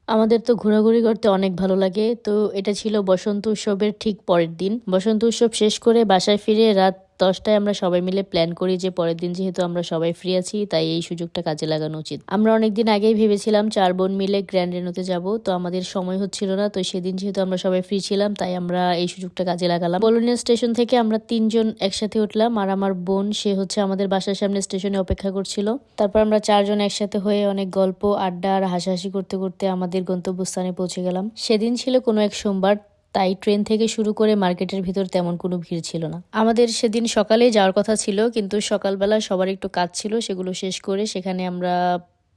আমাদের তো ঘোরাঘুরি করতে অনেক ভালো লাগে। তো এটা ছিল বসন্ত উৎসবের ঠিক পরের দিন। বসন্ত উৎসব শেষ করে বাসায় ফিরে রাত 10টায় আমরা সবাই মিলে প্ল্যান করি যে পরের দিন যেহেতু আমরা সবাই ফ্রি আছি তাই এই সুযোগটা কাজে লাগানো উচিত। আমরা অনেকদিন আগেই ভেবেছিলাম 4 বোন মিলে গ্র্যান্ড রেনোতে যাব, তো আমাদের সময় হচ্ছিল না। তো সেদিন যেহেতু আমরা সবাই ফ্রি ছিলাম তাই আমরা এই সুযোগটা কাজে লাগালাম। বলোনিয়া স্টেশন থেকে আমরা 3জন একসাথে উঠলাম, আর আমার বোন সে হচ্ছে আমাদের বাসার সামনে স্টেশনে অপেক্ষা করছিল। তারপর আমরা 4জন একসাথে হয়ে অনেক গল্প আড্ডা আর হাসাহাসি করতে করতে আমাদের গন্তব্যস্থানে পৌঁছে গেলাম। সেদিন ছিল কোনো এক সোমবার, তাই ট্রেন থেকে শুরু করে মার্কেটের ভিতর তেমন কোনো ভিড় ছিল না। আমাদের সেদিন সকালে যাওয়ার কথা ছিল, কিন্তু সকালবেলা সবার একটু কাজ ছিল, সেগুলো শেষ করে সেখানে আমরা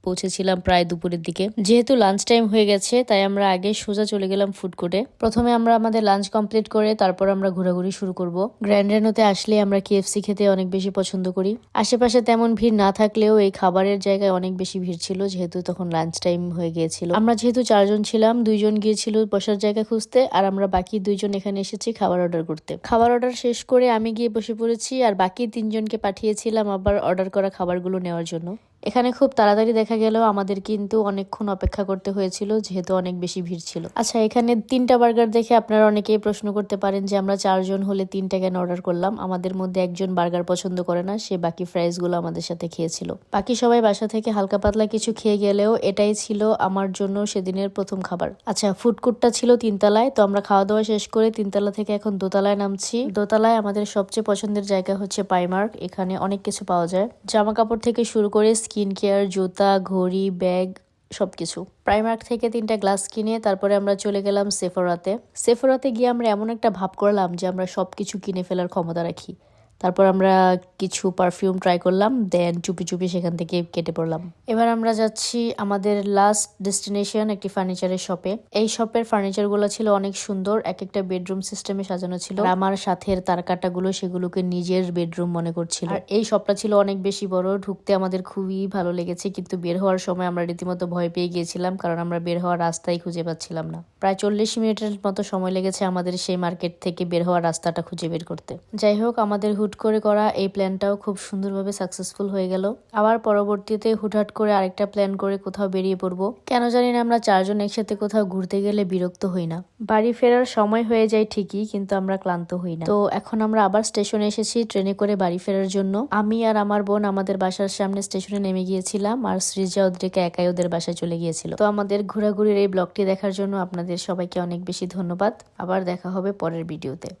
পৌঁছেছিলাম প্রায় দুপুরের দিকে। যেহেতু লাঞ্চ টাইম হয়ে গেছে তাই আমরা আগে সোজা চলে গেলাম ফুড কোর্টে। প্রথমে আমরা আমাদের লাঞ্চ কমপ্লিট করে তারপর আমরা ঘোরাঘুরি শুরু করব। গ্র্যান্ড রেনোতে আসলে আমরা KFC খেতে অনেক বেশি পছন্দ করি। আশেপাশে তেমন ভিড় না থাকলেও এই খাবারের জায়গায় অনেক বেশি ভিড় ছিল, যেহেতু তখন লাঞ্চ টাইম হয়ে গিয়েছিল। আমরা যেহেতু 4জন ছিলাম, 2জন গিয়েছিল বসার জায়গা খুঁজতে, আর আমরা বাকি 2জন এখানে এসেছি খাবার অর্ডার করতে। খাবার অর্ডার শেষ করে আমি গিয়ে বসে পড়েছি, আর বাকি 3জনকে পাঠিয়েছিলাম আবার অর্ডার করা খাবারগুলো নেওয়ার জন্য। এখানে খুব তাড়াতাড়ি দেখা গেলেও আমাদের কিন্তু অনেকক্ষণ অপেক্ষা করতে হয়েছিল, যেহেতু অনেক বেশি ভিড় ছিল। আচ্ছা, এখানে 3টা বার্গার দেখে আপনারা অনেকেই প্রশ্ন করতে পারেন যে আমরা 4জন হলে 3টা কেন অর্ডার করলাম। আমাদের মধ্যে একজন বার্গার পছন্দ করে না, সে বাকি ফ্রাইস গুলো আমাদের সাথে খেয়েছিল। বাকি সবাই বাসা থেকে হালকা পাতলা কিছু খেয়ে গেলেও এটাই ছিল আমার জন্য সেদিনের প্রথম খাবার। আচ্ছা, ফুড কোর্টটা ছিল 3তলায়, তো আমরা খাওয়া দাওয়া শেষ করে 3তলা থেকে এখন দোতলায় নামছি। দোতলায় আমাদের সবচেয়ে পছন্দের জায়গা হচ্ছে প্রাইমার্ক। এখানে অনেক কিছু পাওয়া যায়, জামা কাপড় থেকে শুরু করে স্কিন কেয়ার, জুতা, ঘড়ি, ব্যাগ সবকিছু। প্রাইমার্ক থেকে 3টা গ্লাস কিনে তারপরে আমরা চলে গেলাম সেফোরাতে। সেফোরাতে গিয়ে আমরা এমন একটা ভাব করলাম যে আমরা সবকিছু কিনে ফেলার ক্ষমতা রাখি। তারপর আমরা কিছু পারফিউম ট্রাই করলাম, দেন চুপি চুপি সেখান থেকে কেটে পড়লাম। এবার আমরা যাচ্ছি আমাদের লাস্ট ডেস্টিনেশন, একটি ফার্নিচারের শপে। এই শপের ফার্নিচার গুলো ছিল অনেক সুন্দর, এক একটা বেডরুম সিস্টেমে সাজানো ছিল। আমার সাথের তারকাটাগুলো সেগুলোকে নিজের বেডরুম মনে করছিল। আর এই শপটা ছিল অনেক বেশি বড়, ঢুকতে আমাদের খুবই ভালো লেগেছে, কিন্তু বের হওয়ার সময় আমরা রীতিমতো ভয় পেয়ে গিয়েছিলাম, কারণ আমরা বের হওয়ার রাস্তাই খুঁজে পাচ্ছিলাম না। প্রায় 40 মিনিটের মতো সময় লেগেছে আমাদের সেই মার্কেট থেকে বের হওয়ার রাস্তাটা খুঁজে বের করতে। যাই হোক, আমাদের হুট করে করা এই প্ল্যানটাও খুব সুন্দরভাবে সাকসেসফুল হয়ে গেল। আবার পরবর্তীতে হুটহাট করে আরেকটা প্ল্যান করে কোথাও বেরিয়ে পড়বো। কেন জানি না আমরা 4জন একসাথে কোথাও ঘুরতে গেলে বিরক্ত হই না। বাড়ি ফেরার সময় হয়ে যায় ঠিকই, কিন্তু আমরা ক্লান্ত হই না। তো এখন আমরা আবার স্টেশনে এসেছি ট্রেনে করে বাড়ি ফেরার জন্য। আমি আর আমার বোন আমাদের বাসার সামনে স্টেশনে নেমে গিয়েছিলাম, আর সৃজা ওদেরকে একাই ওদের বাসায় চলে গিয়েছিল। তো আমাদের ঘোরাঘুরির এই ব্লগটি দেখার জন্য আপনাদের সবাইকে অনেক বেশি ধন্যবাদ। আবার দেখা হবে পরের ভিডিওতে।